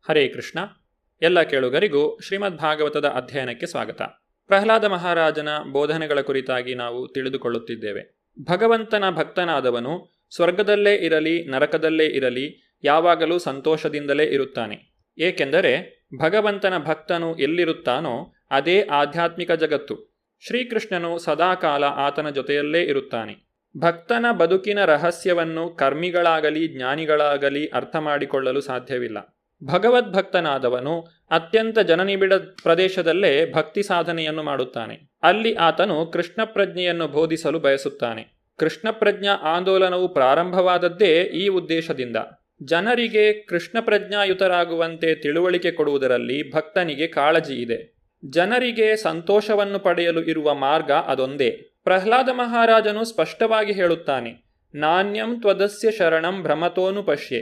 ಹರೇ ಕೃಷ್ಣ. ಎಲ್ಲ ಕೇಳುಗರಿಗೂ ಶ್ರೀಮದ್ ಭಾಗವತದ ಅಧ್ಯಯನಕ್ಕೆ ಸ್ವಾಗತ. ಪ್ರಹ್ಲಾದ ಮಹಾರಾಜನ ಬೋಧನೆಗಳ ಕುರಿತಾಗಿ ನಾವು ತಿಳಿದುಕೊಳ್ಳುತ್ತಿದ್ದೇವೆ. ಭಗವಂತನ ಭಕ್ತನಾದವನು ಸ್ವರ್ಗದಲ್ಲೇ ಇರಲಿ ನರಕದಲ್ಲೇ ಇರಲಿ ಯಾವಾಗಲೂ ಸಂತೋಷದಿಂದಲೇ ಇರುತ್ತಾನೆ. ಏಕೆಂದರೆ ಭಗವಂತನ ಭಕ್ತನು ಎಲ್ಲಿರುತ್ತಾನೋ ಅದೇ ಆಧ್ಯಾತ್ಮಿಕ ಜಗತ್ತು. ಶ್ರೀಕೃಷ್ಣನು ಸದಾಕಾಲ ಆತನ ಜೊತೆಯಲ್ಲೇ ಇರುತ್ತಾನೆ. ಭಕ್ತನ ಬದುಕಿನ ರಹಸ್ಯವನ್ನು ಕರ್ಮಿಗಳಾಗಲಿ ಜ್ಞಾನಿಗಳಾಗಲಿ ಅರ್ಥ ಮಾಡಿಕೊಳ್ಳಲು ಸಾಧ್ಯವಿಲ್ಲ. ಭಗವದ್ಭಕ್ತನಾದವನು ಅತ್ಯಂತ ಜನನಿಬಿಡ ಪ್ರದೇಶದಲ್ಲೇ ಭಕ್ತಿ ಸಾಧನೆಯನ್ನು ಮಾಡುತ್ತಾನೆ. ಅಲ್ಲಿ ಆತನು ಕೃಷ್ಣ ಪ್ರಜ್ಞೆಯನ್ನು ಬೋಧಿಸಲು ಬಯಸುತ್ತಾನೆ. ಕೃಷ್ಣ ಪ್ರಜ್ಞಾ ಆಂದೋಲನವು ಪ್ರಾರಂಭವಾದದ್ದೇ ಈ ಉದ್ದೇಶದಿಂದ. ಜನರಿಗೆ ಕೃಷ್ಣ ಪ್ರಜ್ಞಾಯುತರಾಗುವಂತೆ ತಿಳುವಳಿಕೆ ಕೊಡುವುದರಲ್ಲಿ ಭಕ್ತನಿಗೆ ಕಾಳಜಿ ಇದೆ. ಜನರಿಗೆ ಸಂತೋಷವನ್ನು ಪಡೆಯಲು ಇರುವ ಮಾರ್ಗ ಅದೊಂದೇ. ಪ್ರಹ್ಲಾದ ಮಹಾರಾಜನು ಸ್ಪಷ್ಟವಾಗಿ ಹೇಳುತ್ತಾನೆ, ನಾಣ್ಯಂ ತ್ವದಸ್ಯ ಶರಣಂ ಭ್ರಮತೋನು ಪಶ್ಯೆ.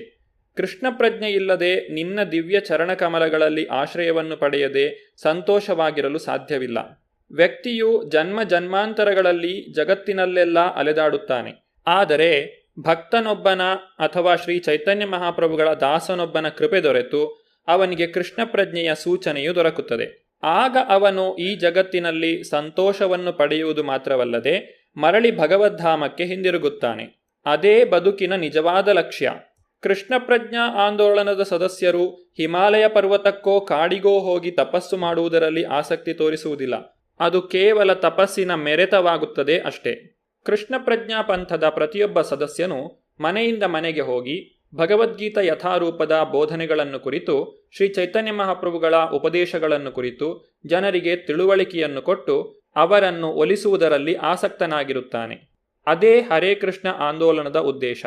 ಕೃಷ್ಣ ಪ್ರಜ್ಞೆ ಇಲ್ಲದೆ ನಿನ್ನ ದಿವ್ಯ ಚರಣಕಮಲಗಳಲ್ಲಿ ಆಶ್ರಯವನ್ನು ಪಡೆಯದೆ ಸಂತೋಷವಾಗಿರಲು ಸಾಧ್ಯವಿಲ್ಲ. ವ್ಯಕ್ತಿಯು ಜನ್ಮ ಜನ್ಮಾಂತರಗಳಲ್ಲಿ ಜಗತ್ತಿನಲ್ಲೆಲ್ಲ ಅಲೆದಾಡುತ್ತಾನೆ. ಆದರೆ ಭಕ್ತನೊಬ್ಬನ ಅಥವಾ ಶ್ರೀ ಚೈತನ್ಯ ಮಹಾಪ್ರಭುಗಳ ದಾಸನೊಬ್ಬನ ಕೃಪೆ ದೊರೆತು ಅವನಿಗೆ ಕೃಷ್ಣ ಪ್ರಜ್ಞೆಯ ಸೂಚನೆಯು ದೊರಕುತ್ತದೆ. ಆಗ ಅವನು ಈ ಜಗತ್ತಿನಲ್ಲಿ ಸಂತೋಷವನ್ನು ಪಡೆಯುವುದು ಮಾತ್ರವಲ್ಲದೆ ಮರಳಿ ಭಗವದ್ಧಾಮಕ್ಕೆ ಹಿಂದಿರುಗುತ್ತಾನೆ. ಅದೇ ಬದುಕಿನ ನಿಜವಾದ ಲಕ್ಷ್ಯ. ಕೃಷ್ಣ ಪ್ರಜ್ಞಾ ಆಂದೋಲನದ ಸದಸ್ಯರು ಹಿಮಾಲಯ ಪರ್ವತಕ್ಕೋ ಕಾಡಿಗೋ ಹೋಗಿ ತಪಸ್ಸು ಮಾಡುವುದರಲ್ಲಿ ಆಸಕ್ತಿ ತೋರಿಸುವುದಿಲ್ಲ. ಅದು ಕೇವಲ ತಪಸ್ಸಿನ ಮೆರೆತವಾಗುತ್ತದೆ ಅಷ್ಟೇ. ಕೃಷ್ಣ ಪ್ರಜ್ಞಾ ಪಂಥದ ಪ್ರತಿಯೊಬ್ಬ ಸದಸ್ಯನು ಮನೆಯಿಂದ ಮನೆಗೆ ಹೋಗಿ ಭಗವದ್ಗೀತಾ ಯಥಾರೂಪದ ಬೋಧನೆಗಳನ್ನು ಕುರಿತು, ಶ್ರೀ ಚೈತನ್ಯ ಮಹಾಪ್ರಭುಗಳ ಉಪದೇಶಗಳನ್ನು ಕುರಿತು ಜನರಿಗೆ ತಿಳುವಳಿಕೆಯನ್ನು ಕೊಟ್ಟು ಅವರನ್ನು ಒಲಿಸುವುದರಲ್ಲಿ ಆಸಕ್ತನಾಗಿರುತ್ತಾನೆ. ಅದೇ ಹರೇ ಕೃಷ್ಣ ಆಂದೋಲನದ ಉದ್ದೇಶ.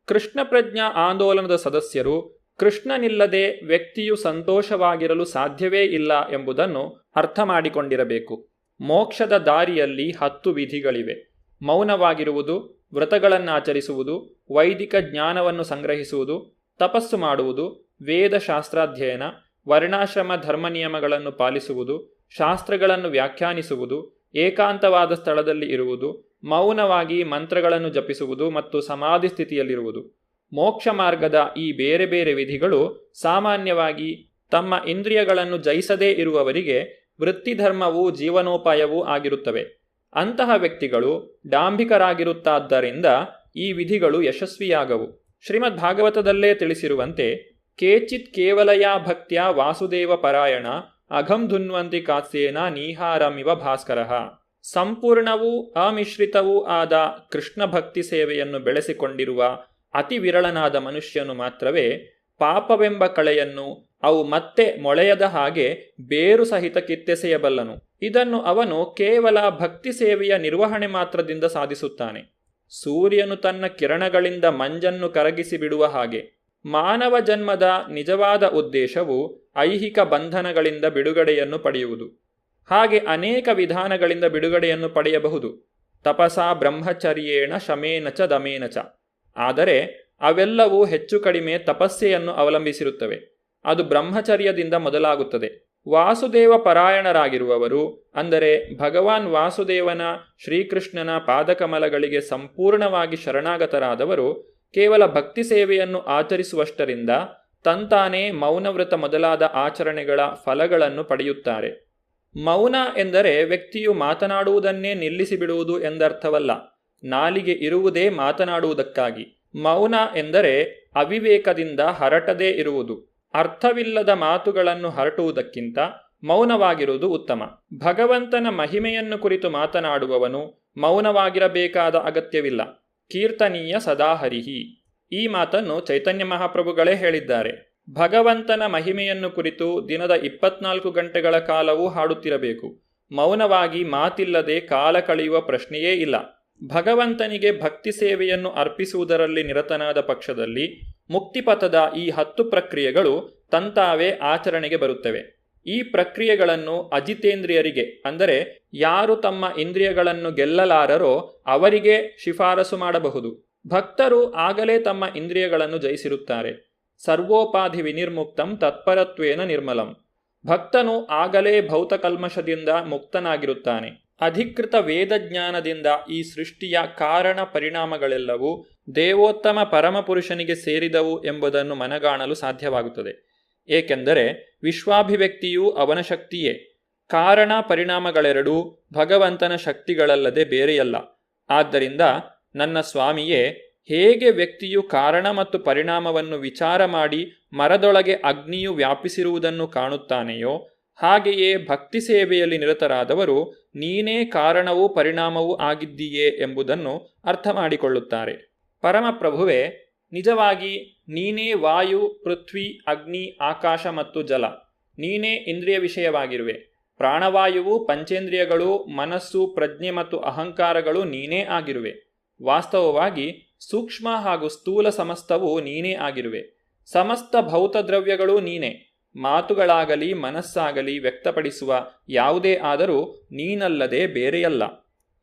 ಕೃಷ್ಣ ಪ್ರಜ್ಞಾ ಆಂದೋಲನದ ಸದಸ್ಯರು ಕೃಷ್ಣನಿಲ್ಲದೆ ವ್ಯಕ್ತಿಯು ಸಂತೋಷವಾಗಿರಲು ಸಾಧ್ಯವೇ ಇಲ್ಲ ಎಂಬುದನ್ನು ಅರ್ಥ ಮಾಡಿಕೊಂಡಿರಬೇಕು. ಮೋಕ್ಷದ ದಾರಿಯಲ್ಲಿ 10 ವಿಧಿಗಳಿವೆ. ಮೌನವಾಗಿರುವುದು, ವ್ರತಗಳನ್ನಾಚರಿಸುವುದು, ವೈದಿಕ ಜ್ಞಾನವನ್ನು ಸಂಗ್ರಹಿಸುವುದು, ತಪಸ್ಸು ಮಾಡುವುದು, ವೇದಶಾಸ್ತ್ರಾಧ್ಯಯನ, ವರ್ಣಾಶ್ರಮ ಧರ್ಮ ನಿಯಮಗಳನ್ನು ಪಾಲಿಸುವುದು, ಶಾಸ್ತ್ರಗಳನ್ನು ವ್ಯಾಖ್ಯಾನಿಸುವುದು, ಏಕಾಂತವಾದ ಸ್ಥಳದಲ್ಲಿ ಇರುವುದು, ಮೌನವಾಗಿ ಮಂತ್ರಗಳನ್ನು ಜಪಿಸುವುದು ಮತ್ತು ಸಮಾಧಿ ಸ್ಥಿತಿಯಲ್ಲಿರುವುದು. ಮೋಕ್ಷ ಮಾರ್ಗದ ಈ ಬೇರೆ ಬೇರೆ ವಿಧಿಗಳು ಸಾಮಾನ್ಯವಾಗಿ ತಮ್ಮ ಇಂದ್ರಿಯಗಳನ್ನು ಜಯಿಸದೇ ಇರುವವರಿಗೆ ವೃತ್ತಿಧರ್ಮವೂ ಜೀವನೋಪಾಯವೂ ಆಗಿರುತ್ತವೆ. ಅಂತಹ ವ್ಯಕ್ತಿಗಳು ಡಾಂಭಿಕರಾಗಿರುತ್ತಾದ್ದರಿಂದ ಈ ವಿಧಿಗಳು ಯಶಸ್ವಿಯಾಗವು. ಶ್ರೀಮದ್ ಭಾಗವತದಲ್ಲೇ ತಿಳಿಸಿರುವಂತೆ, ಕೇಚಿತ್ ಕೇವಲಯಾ ಭಕ್ತ್ಯ ವಾಸುದೇವ ಪರಾಯಣ ಅಘಂ ಧುನ್ವಂತಿ ಕಾತ್ಸೇನ ನೀಹಾರಮಿವ ಭಾಸ್ಕರಃ. ಸಂಪೂರ್ಣವೂ ಅಮಿಶ್ರಿತವೂ ಆದ ಕೃಷ್ಣ ಭಕ್ತಿ ಸೇವೆಯನ್ನು ಬೆಳೆಸಿಕೊಂಡಿರುವ ಅತಿ ವಿರಳನಾದ ಮನುಷ್ಯನು ಮಾತ್ರವೇ ಪಾಪವೆಂಬ ಕಳೆಯನ್ನು ಅವು ಮತ್ತೆ ಮೊಳೆಯದ ಹಾಗೆ ಬೇರು ಸಹಿತ ಕಿತ್ತೆಸೆಯಬಲ್ಲನು. ಇದನ್ನು ಅವನು ಕೇವಲ ಭಕ್ತಿ ಸೇವೆಯ ನಿರ್ವಹಣೆ ಮಾತ್ರದಿಂದ ಸಾಧಿಸುತ್ತಾನೆ. ಸೂರ್ಯನು ತನ್ನ ಕಿರಣಗಳಿಂದ ಮಂಜನ್ನು ಕರಗಿಸಿ ಬಿಡುವ ಹಾಗೆ ಮಾನವ ಜನ್ಮದ ನಿಜವಾದ ಉದ್ದೇಶವು ಐಹಿಕ ಬಂಧನಗಳಿಂದ ಬಿಡುಗಡೆಯನ್ನು ಪಡೆಯುವುದು. ಹಾಗೆ ಅನೇಕ ವಿಧಾನಗಳಿಂದ ಬಿಡುಗಡೆಯನ್ನು ಪಡೆಯಬಹುದು. ತಪಸಾ ಬ್ರಹ್ಮಚರ್ಯೇಣ ಶಮೇನ ಚ ದಮೇನ ಚ. ಆದರೆ ಅವೆಲ್ಲವೂ ಹೆಚ್ಚು ಕಡಿಮೆ ತಪಸ್ಸೆಯನ್ನು ಅವಲಂಬಿಸಿರುತ್ತವೆ. ಅದು ಬ್ರಹ್ಮಚರ್ಯದಿಂದ ಮೊದಲಾಗುತ್ತದೆ. ವಾಸುದೇವ ಪರಾಯಣರಾಗಿರುವವರು, ಅಂದರೆ ಭಗವಾನ್ ವಾಸುದೇವನ ಶ್ರೀಕೃಷ್ಣನ ಪಾದಕಮಲಗಳಿಗೆ ಸಂಪೂರ್ಣವಾಗಿ ಶರಣಾಗತರಾದವರು, ಕೇವಲ ಭಕ್ತಿ ಸೇವೆಯನ್ನು ಆಚರಿಸುವಷ್ಟರಿಂದ ತಂತಾನೇ ಮೌನವ್ರತ ಮೊದಲಾದ ಆಚರಣೆಗಳ ಫಲಗಳನ್ನು ಪಡೆಯುತ್ತಾರೆ. ಮೌನ ಎಂದರೆ ವ್ಯಕ್ತಿಯು ಮಾತನಾಡುವುದನ್ನೇ ನಿಲ್ಲಿಸಿಬಿಡುವುದು ಎಂದರ್ಥವಲ್ಲ. ನಾಲಿಗೆ ಇರುವುದೇ ಮಾತನಾಡುವುದಕ್ಕಾಗಿ. ಮೌನ ಎಂದರೆ ಅವಿವೇಕದಿಂದ ಹರಟದೇ ಇರುವುದು. ಅರ್ಥವಿಲ್ಲದ ಮಾತುಗಳನ್ನು ಹರಟುವುದಕ್ಕಿಂತ ಮೌನವಾಗಿರುವುದು ಉತ್ತಮ. ಭಗವಂತನ ಮಹಿಮೆಯನ್ನು ಕುರಿತು ಮಾತನಾಡುವವನು ಮೌನವಾಗಿರಬೇಕಾದ ಅಗತ್ಯವಿಲ್ಲ. ಕೀರ್ತನೀಯ ಸದಾ ಹರಿಹಿ. ಈ ಮಾತನ್ನು ಚೈತನ್ಯ ಮಹಾಪ್ರಭುಗಳೇ ಹೇಳಿದ್ದಾರೆ. ಭಗವಂತನ ಮಹಿಮೆಯನ್ನು ಕುರಿತು ದಿನದ 24 ಗಂಟೆಗಳ ಕಾಲವೂ ಹಾಡುತ್ತಿರಬೇಕು. ಮೌನವಾಗಿ ಮಾತಿಲ್ಲದೆ ಕಾಲ ಕಳೆಯುವ ಪ್ರಶ್ನೆಯೇ ಇಲ್ಲ. ಭಗವಂತನಿಗೆ ಭಕ್ತಿ ಸೇವೆಯನ್ನು ಅರ್ಪಿಸುವುದರಲ್ಲಿ ನಿರತನಾದ ಪಕ್ಷದಲ್ಲಿ ಮುಕ್ತಿಪಥದ ಈ 10 ಪ್ರಕ್ರಿಯೆಗಳು ತಂತಾವೇ ಆಚರಣೆಗೆ ಬರುತ್ತವೆ. ಈ ಪ್ರಕ್ರಿಯೆಗಳನ್ನು ಅಜಿತೇಂದ್ರಿಯರಿಗೆ, ಅಂದರೆ ಯಾರು ತಮ್ಮ ಇಂದ್ರಿಯಗಳನ್ನು ಗೆಲ್ಲಲಾರರೋ ಅವರಿಗೆ ಶಿಫಾರಸು ಮಾಡಬಹುದು. ಭಕ್ತರು ಆಗಲೇ ತಮ್ಮ ಇಂದ್ರಿಯಗಳನ್ನು ಜಯಿಸಿರುತ್ತಾರೆ. ಸರ್ವೋಪಾಧಿ ವಿನಿರ್ಮುಕ್ತಂ ತತ್ಪರತ್ವೇನ ನಿರ್ಮಲಂ. ಭಕ್ತನು ಆಗಲೇ ಭೌತಕಲ್ಮಶದಿಂದ ಮುಕ್ತನಾಗಿರುತ್ತಾನೆ. ಅಧಿಕೃತ ವೇದಜ್ಞಾನದಿಂದ ಈ ಸೃಷ್ಟಿಯ ಕಾರಣ ಪರಿಣಾಮಗಳೆಲ್ಲವೂ ದೇವೋತ್ತಮ ಪರಮಪುರುಷನಿಗೆ ಸೇರಿದವು ಎಂಬುದನ್ನು ಮನಗಾಣಲು ಸಾಧ್ಯವಾಗುತ್ತದೆ. ಏಕೆಂದರೆ ವಿಶ್ವಾಭಿವ್ಯಕ್ತಿಯೂ ಅವನ ಶಕ್ತಿಯೇ. ಕಾರಣ ಪರಿಣಾಮಗಳೆರಡೂ ಭಗವಂತನ ಶಕ್ತಿಗಳಲ್ಲದೆ ಬೇರೆಯಲ್ಲ. ಆದ್ದರಿಂದ ನನ್ನ ಸ್ವಾಮಿಯೇ, ಹೇಗೆ ವ್ಯಕ್ತಿಯು ಕಾರಣ ಮತ್ತು ಪರಿಣಾಮವನ್ನು ವಿಚಾರ ಮಾಡಿ ಮರದೊಳಗೆ ಅಗ್ನಿಯು ವ್ಯಾಪಿಸಿರುವುದನ್ನು ಕಾಣುತ್ತಾನೆಯೋ, ಹಾಗೆಯೇ ಭಕ್ತಿ ಸೇವೆಯಲ್ಲಿ ನಿರತರಾದವರು ನೀನೇ ಕಾರಣವೂ ಪರಿಣಾಮವೂ ಆಗಿದ್ದೀಯೇ ಎಂಬುದನ್ನು ಅರ್ಥ ಮಾಡಿಕೊಳ್ಳುತ್ತಾರೆ. ಪರಮಪ್ರಭುವೇ, ನಿಜವಾಗಿ ನೀನೇ ವಾಯು, ಪೃಥ್ವಿ, ಅಗ್ನಿ, ಆಕಾಶ ಮತ್ತು ಜಲ. ನೀನೇ ಇಂದ್ರಿಯ ವಿಷಯವಾಗಿರುವೆ. ಪ್ರಾಣವಾಯುವು, ಪಂಚೇಂದ್ರಿಯಗಳು, ಮನಸ್ಸು, ಪ್ರಜ್ಞೆ ಮತ್ತು ಅಹಂಕಾರಗಳು ನೀನೇ ಆಗಿರುವೆ. ವಾಸ್ತವವಾಗಿ ಸೂಕ್ಷ್ಮ ಹಾಗೂ ಸ್ಥೂಲ ಸಮಸ್ತವೂ ನೀನೇ ಆಗಿರುವೆ. ಸಮಸ್ತ ಭೌತದ್ರವ್ಯಗಳೂ ನೀನೇ. ಮಾತುಗಳಾಗಲಿ ಮನಸ್ಸಾಗಲಿ ವ್ಯಕ್ತಪಡಿಸುವ ಯಾವುದೇ ಆದರೂ ನೀನಲ್ಲದೆ ಬೇರೆಯಲ್ಲ.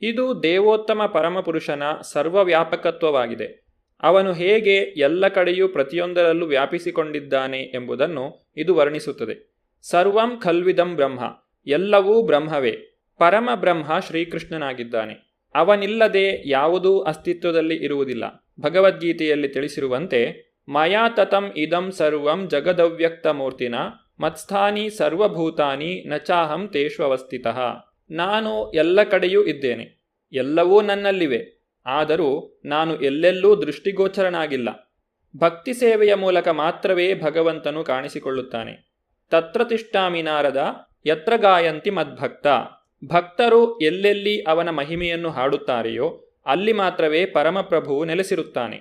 ಇದು ದೇವೋತ್ತಮ ಪರಮಪುರುಷನ ಸರ್ವವ್ಯಾಪಕತ್ವವಾಗಿದೆ. ಅವನು ಹೇಗೆ ಎಲ್ಲ ಕಡೆಯೂ ಪ್ರತಿಯೊಂದರಲ್ಲೂ ವ್ಯಾಪಿಸಿಕೊಂಡಿದ್ದಾನೆ ಎಂಬುದನ್ನು ಇದು ವರ್ಣಿಸುತ್ತದೆ. ಸರ್ವಂ ಖಲ್ವಿದಂ ಬ್ರಹ್ಮ, ಎಲ್ಲವೂ ಬ್ರಹ್ಮವೇ. ಪರಮ ಬ್ರಹ್ಮ ಶ್ರೀಕೃಷ್ಣನಾಗಿದ್ದಾನೆ. ಅವನಿಲ್ಲದೆ ಯಾವುದೂ ಅಸ್ತಿತ್ವದಲ್ಲಿ ಇರುವುದಿಲ್ಲ. ಭಗವದ್ಗೀತೆಯಲ್ಲಿ ತಿಳಿಸಿರುವಂತೆ, ಮಯಾ ತತಂ ಇದಂ ಸರ್ವಂ ಜಗದವ್ಯಕ್ತ ಮೂರ್ತಿನ ಮತ್ಸ್ಥಾನಿ ಸರ್ವಭೂತಾನಿ ನಚಾಹಂ ತೇಷ್ವವಸ್ಥಿತಃ. ನಾನು ಎಲ್ಲ ಕಡೆಯೂ ಇದ್ದೇನೆ, ಎಲ್ಲವೂ ನನ್ನಲ್ಲಿವೆ, ಆದರೂ ನಾನು ಎಲ್ಲೆಲ್ಲೂ ದೃಷ್ಟಿಗೋಚರನಾಗಿಲ್ಲ. ಭಕ್ತಿ ಸೇವೆಯ ಮೂಲಕ ಮಾತ್ರವೇ ಭಗವಂತನು ಕಾಣಿಸಿಕೊಳ್ಳುತ್ತಾನೆ. ತತ್ರ ತಿಷ್ಠಾಮಿ ನಾರದ ಯತ್ರ ಗಾಯಂತಿ ಮದ್ಭಕ್ತ. ಭಕ್ತರು ಎಲ್ಲೆಲ್ಲಿ ಅವನ ಮಹಿಮೆಯನ್ನು ಹಾಡುತ್ತಾರೆಯೋ ಅಲ್ಲಿ ಮಾತ್ರವೇ ಪರಮಪ್ರಭುವು ನೆಲೆಸಿರುತ್ತಾನೆ.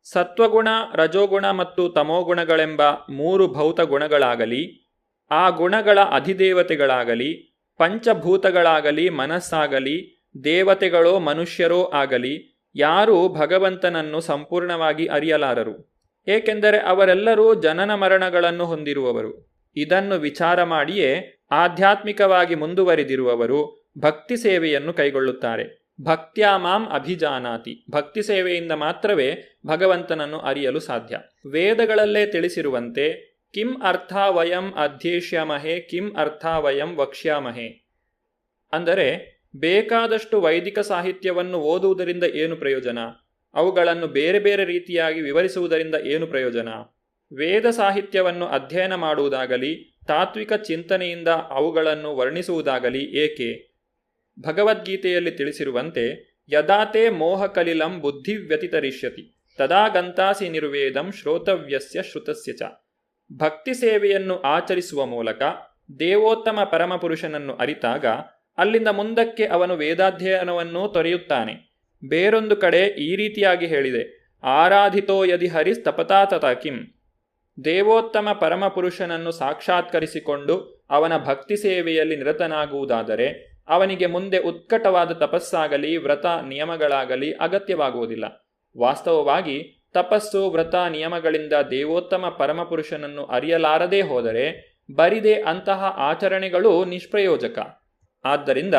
ಸತ್ವಗುಣ, ರಜೋಗುಣ ಮತ್ತು ತಮೋಗುಣಗಳೆಂಬ 3 ಭೌತ ಗುಣಗಳಾಗಲಿ, ಆ ಗುಣಗಳ ಅಧಿದೇವತೆಗಳಾಗಲಿ, ಪಂಚಭೂತಗಳಾಗಲಿ, ಮನಸ್ಸಾಗಲಿ, ದೇವತೆಗಳೋ ಮನುಷ್ಯರೋ ಆಗಲಿ, ಯಾರೂ ಭಗವಂತನನ್ನು ಸಂಪೂರ್ಣವಾಗಿ ಅರಿಯಲಾರರು. ಏಕೆಂದರೆ ಅವರೆಲ್ಲರೂ ಜನನ ಮರಣಗಳನ್ನು ಹೊಂದಿರುವವರು. ಇದನ್ನು ವಿಚಾರ ಮಾಡಿಯೇ ಆಧ್ಯಾತ್ಮಿಕವಾಗಿ ಮುಂದುವರಿದಿರುವವರು ಭಕ್ತಿ ಸೇವೆಯನ್ನು ಕೈಗೊಳ್ಳುತ್ತಾರೆ. ಭಕ್ತ್ಯಾ ಮಾಂ ಅಭಿಜಾನಾತಿ. ಭಕ್ತಿ ಸೇವೆಯಿಂದ ಮಾತ್ರವೇ ಭಗವಂತನನ್ನು ಅರಿಯಲು ಸಾಧ್ಯ. ವೇದಗಳಲ್ಲೇ ತಿಳಿಸಿರುವಂತೆ, ಕಿಂ ಅರ್ಥ ವಯಂ ಅಧ್ಯೇಷ್ಯಾಮಹೇ ಕಿಂ ಅರ್ಥ ವಯಂ ವಕ್ಷ್ಯಾಮಹೇ. ಅಂದರೆ ಬೇಕಾದಷ್ಟು ವೈದಿಕ ಸಾಹಿತ್ಯವನ್ನು ಓದುವುದರಿಂದ ಏನು ಪ್ರಯೋಜನ? ಅವುಗಳನ್ನು ಬೇರೆ ಬೇರೆ ರೀತಿಯಾಗಿ ವಿವರಿಸುವುದರಿಂದ ಏನು ಪ್ರಯೋಜನ? ವೇದ ಸಾಹಿತ್ಯವನ್ನು ಅಧ್ಯಯನ ಮಾಡುವುದಾಗಲಿ, ತಾತ್ವಿಕ ಚಿಂತನೆಯಿಂದ ಅವುಗಳನ್ನು ವರ್ಣಿಸುವುದಾಗಲಿ ಏಕೆ? ಭಗವದ್ಗೀತೆಯಲ್ಲಿ ತಿಳಿಸಿರುವಂತೆ, ಯದಾತೆ ಮೋಹಕಲಿಲಂ ಬುದ್ಧಿ ವ್ಯತಿತರಿಷ್ಯತಿ ತದಾ ಗಂತಾಸಿ ನಿರ್ವೇದಂ ಶ್ರೋತವ್ಯಸ್ಯ ಶ್ರುತಸ್ಯ ಚ. ಭಕ್ತಿ ಸೇವೆಯನ್ನು ಆಚರಿಸುವ ಮೂಲಕ ದೇವೋತ್ತಮ ಪರಮಪುರುಷನನ್ನು ಅರಿತಾಗ ಅಲ್ಲಿಂದ ಮುಂದಕ್ಕೆ ಅವನು ವೇದಾಧ್ಯಯನವನ್ನೂ ತೊರೆಯುತ್ತಾನೆ. ಬೇರೊಂದು ಕಡೆ ಈ ರೀತಿಯಾಗಿ ಹೇಳಿದೆ, ಆರಾಧಿತೋ ಯದಿ ಹರಿಸ್ತಪತಾ ತಥಾ ಕಿಂ. ದೇವೋತ್ತಮ ಪರಮಪುರುಷನನ್ನು ಸಾಕ್ಷಾತ್ಕರಿಸಿಕೊಂಡು ಅವನ ಭಕ್ತಿ ಸೇವೆಯಲ್ಲಿ ನಿರತನಾಗುವುದಾದರೆ ಅವನಿಗೆ ಮುಂದೆ ಉತ್ಕಟವಾದ ತಪಸ್ಸಾಗಲಿ ವ್ರತ ನಿಯಮಗಳಾಗಲಿ ಅಗತ್ಯವಾಗುವುದಿಲ್ಲ. ವಾಸ್ತವವಾಗಿ ತಪಸ್ಸು, ವ್ರತ, ನಿಯಮಗಳಿಂದ ದೇವೋತ್ತಮ ಪರಮಪುರುಷನನ್ನು ಅರಿಯಲಾರದೇ ಹೋದರೆ ಬರಿದೆ ಅಂತಹ ಆಚರಣೆಗಳು ನಿಷ್ಪ್ರಯೋಜಕ. ಆದ್ದರಿಂದ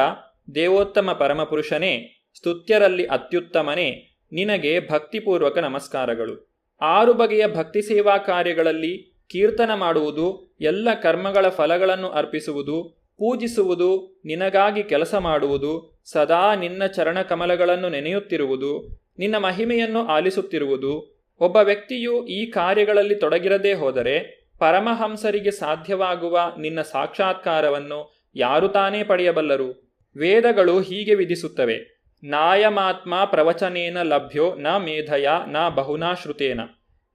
ದೇವೋತ್ತಮ ಪರಮಪುರುಷನೇ, ಸ್ತುತ್ಯರಲ್ಲಿ ಅತ್ಯುತ್ತಮನೇ, ನಿನಗೆ ಭಕ್ತಿಪೂರ್ವಕ ನಮಸ್ಕಾರಗಳು. 6 ಬಗೆಯ ಭಕ್ತಿ ಸೇವಾ ಕಾರ್ಯಗಳಲ್ಲಿ ಕೀರ್ತನ ಮಾಡುವುದು, ಎಲ್ಲ ಕರ್ಮಗಳ ಫಲಗಳನ್ನು ಅರ್ಪಿಸುವುದು, ಪೂಜಿಸುವುದು, ನಿನಗಾಗಿ ಕೆಲಸ ಮಾಡುವುದು, ಸದಾ ನಿನ್ನ ಚರಣಕಮಲಗಳನ್ನು ನೆನೆಯುತ್ತಿರುವುದು, ನಿನ್ನ ಮಹಿಮೆಯನ್ನು ಆಲಿಸುತ್ತಿರುವುದು. ಒಬ್ಬ ವ್ಯಕ್ತಿಯು ಈ ಕಾರ್ಯಗಳಲ್ಲಿ ತೊಡಗಿರದೇ ಹೋದರೆ ಪರಮಹಂಸರಿಗೆ ಸಾಧ್ಯವಾಗುವ ನಿನ್ನ ಸಾಕ್ಷಾತ್ಕಾರವನ್ನು ಯಾರು ತಾನೇ ಪಡೆಯಬಲ್ಲರು? ವೇದಗಳು ಹೀಗೆ ವಿಧಿಸುತ್ತವೆ, ನಾಯಮಾತ್ಮ ಪ್ರವಚನೇನ ಲಭ್ಯೋ ನ ಮೇಧಯ ನ ಬಹುನಾ ಶ್ರುತೇನ.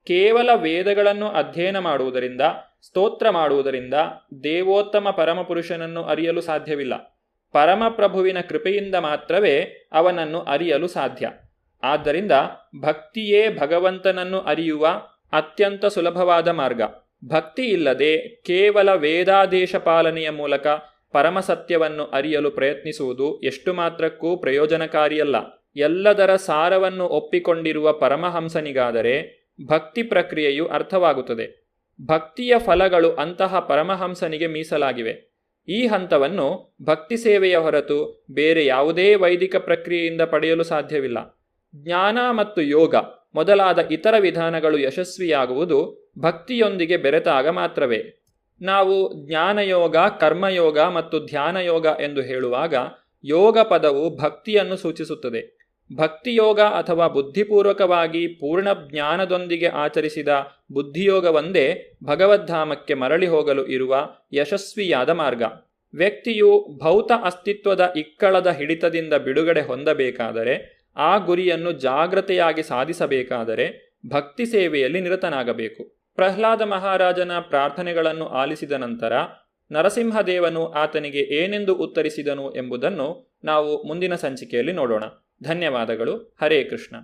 ಕೇವಲ ವೇದಗಳನ್ನು ಅಧ್ಯಯನ ಮಾಡುವುದರಿಂದ, ಸ್ತೋತ್ರ ಮಾಡುವುದರಿಂದ ದೇವೋತ್ತಮ ಪರಮಪುರುಷನನ್ನು ಅರಿಯಲು ಸಾಧ್ಯವಿಲ್ಲ. ಪರಮಪ್ರಭುವಿನ ಕೃಪೆಯಿಂದ ಮಾತ್ರವೇ ಅವನನ್ನು ಅರಿಯಲು ಸಾಧ್ಯ. ಆದ್ದರಿಂದ ಭಕ್ತಿಯೇ ಭಗವಂತನನ್ನು ಅರಿಯುವ ಅತ್ಯಂತ ಸುಲಭವಾದ ಮಾರ್ಗ. ಭಕ್ತಿ ಇಲ್ಲದೆ ಕೇವಲ ವೇದಾದೇಶ ಪಾಲನೆಯ ಮೂಲಕ ಪರಮಸತ್ಯವನ್ನು ಅರಿಯಲು ಪ್ರಯತ್ನಿಸುವುದು ಎಷ್ಟು ಮಾತ್ರಕ್ಕೂ ಪ್ರಯೋಜನಕಾರಿಯಲ್ಲ. ಎಲ್ಲದರ ಸಾರವನ್ನು ಒಪ್ಪಿಕೊಂಡಿರುವ ಪರಮಹಂಸನಿಗಾದರೆ ಭಕ್ತಿ ಪ್ರಕ್ರಿಯೆಯು ಅರ್ಥವಾಗುತ್ತದೆ. ಭಕ್ತಿಯ ಫಲಗಳು ಅಂತಹ ಪರಮಹಂಸನಿಗೆ ಮೀಸಲಾಗಿವೆ. ಈ ಹಂತವನ್ನು ಭಕ್ತಿ ಸೇವೆಯ ಹೊರತು ಬೇರೆ ಯಾವುದೇ ವೈದಿಕ ಪ್ರಕ್ರಿಯೆಯಿಂದ ಪಡೆಯಲು ಸಾಧ್ಯವಿಲ್ಲ. ಜ್ಞಾನ ಮತ್ತು ಯೋಗ ಮೊದಲಾದ ಇತರ ವಿಧಾನಗಳು ಯಶಸ್ವಿಯಾಗುವುದು ಭಕ್ತಿಯೊಂದಿಗೆ ಬೆರೆತಾಗ ಮಾತ್ರವೇ. ನಾವು ಜ್ಞಾನಯೋಗ, ಕರ್ಮಯೋಗ ಮತ್ತು ಧ್ಯಾನಯೋಗ ಎಂದು ಹೇಳುವಾಗ ಯೋಗ ಪದವು ಭಕ್ತಿಯನ್ನು ಸೂಚಿಸುತ್ತದೆ. ಭಕ್ತಿಯೋಗ ಅಥವಾ ಬುದ್ಧಿಪೂರ್ವಕವಾಗಿ ಪೂರ್ಣ ಜ್ಞಾನದೊಂದಿಗೆ ಆಚರಿಸಿದ ಬುದ್ಧಿಯೋಗವೊಂದೇ ಭಗವದ್ಧಾಮಕ್ಕೆ ಮರಳಿ ಹೋಗಲು ಇರುವ ಯಶಸ್ವಿಯಾದ ಮಾರ್ಗ. ವ್ಯಕ್ತಿಯು ಭೌತ ಅಸ್ತಿತ್ವದ ಇಕ್ಕಳದ ಹಿಡಿತದಿಂದ ಬಿಡುಗಡೆ ಹೊಂದಬೇಕಾದರೆ, ಆ ಗುರಿಯನ್ನು ಜಾಗ್ರತೆಯಾಗಿ ಸಾಧಿಸಬೇಕಾದರೆ ಭಕ್ತಿ ಸೇವೆಯಲ್ಲಿ ನಿರತನಾಗಬೇಕು. ಪ್ರಹ್ಲಾದ ಮಹಾರಾಜನ ಪ್ರಾರ್ಥನೆಗಳನ್ನು ಆಲಿಸಿದ ನಂತರ ನರಸಿಂಹದೇವನು ಆತನಿಗೆ ಏನೆಂದು ಉತ್ತರಿಸಿದನು ಎಂಬುದನ್ನು ನಾವು ಮುಂದಿನ ಸಂಚಿಕೆಯಲ್ಲಿ ನೋಡೋಣ. ಧನ್ಯವಾದಗಳು. ಹರೇ ಕೃಷ್ಣ.